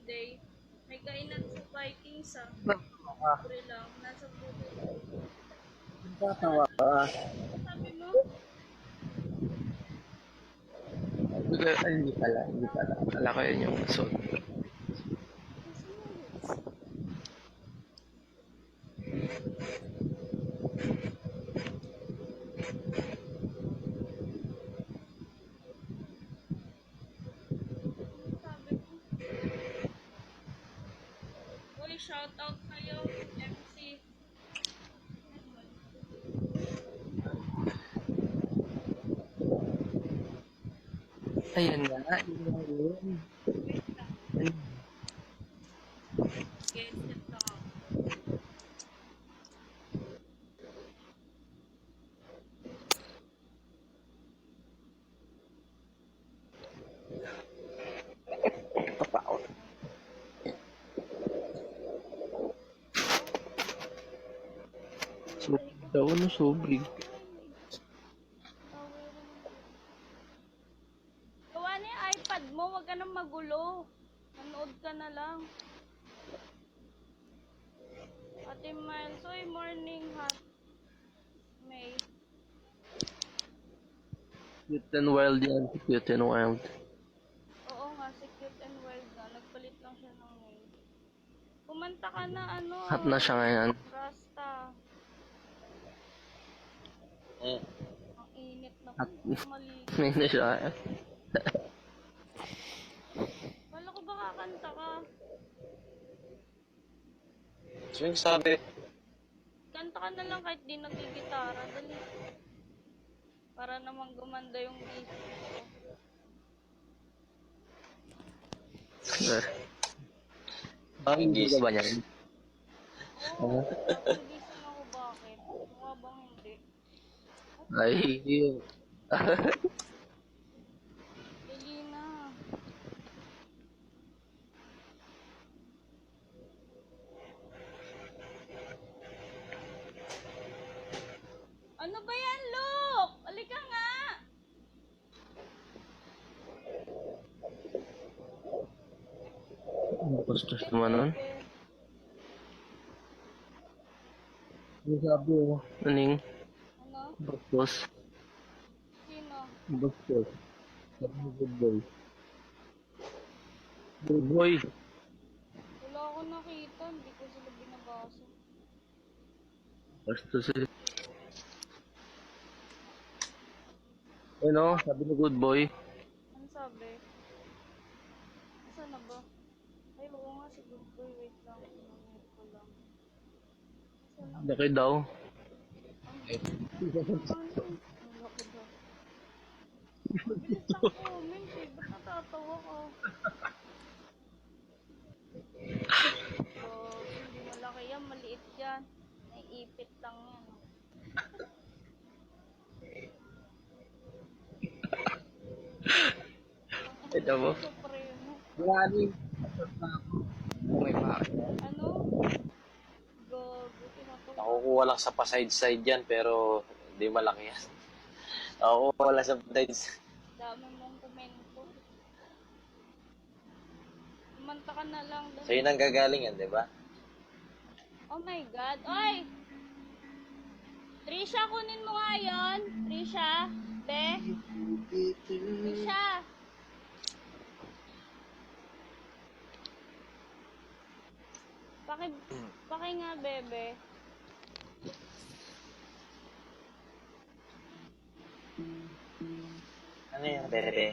birthday. May kainan sa Vikings ah. Ah, Libre lang. Nasa Bluetooth. tatawa ka. Sabi mo? Ay, hindi pala, hindi pala. Akala ko yun yung suot. Sabi ko. Uy, shoutout sa'yo, MC. Ayan nga, yun nga yun. Wait lang. Ayun. Guess it lang ako. Kapaot. Sobrig daw, ano sobrig? Gawa na yung iPad mo, wag ka nang magulo. Manood ka na lang. Ate Miles, uy, morning hot. May. Cute and wild yan. Cute and wild. Oo nga, si Cute and Wild na. Nagpalit lang siya ng name. Kumanta ka na, ano. Hot na siya ngayon. Rasta. Eh. Ang init na Hot. po. Mali. May na siya. Wala ko ba kakanta ka? So yung sabi, Kanta ka na lang kahit di nagigitara. Dali. Para naman gumanda yung isip ko. Bakit hindi ka gising. ba niyan? Oo, nagising ako bakit? Mukha bang hindi? Ay, yun. Dali na. Ano ba yan, Luke? Halika nga! Ang bastos naman nun. Ano sabi mo? Aning? Ano? Bastos. Sino? Bastos. Sabi mo good boy. Good boy. Wala ako nakita. Hindi ko sila binabasa. Bastos eh. Ano? Sabi mo good boy. Ano sabi? Saan na ba? Ay, oo nga si Good Boy. Wait lang. Mamit ko lang. Saan na? Laki daw. Ang laki daw. Bilis ang comment eh. Ba't natatawa ka? So, hindi malaki yan. Maliit yan. Naiipit lang yan. Ito mo? Supremo. Marami. May bakit. Ano? Gago. Tinatawag. nakukuha lang sa pa-side-side yan, pero hindi malaki yan. Nakukuha lang sa side. Dami mong komento. Kumanta ka na lang. Dali. Sa'yo nang gagaling yan, di ba? Oh my God. Oy! Trisha, kunin mo nga yun. Trisha. Be. Trisha. Paki nga, bebe. Ano yan, bebe?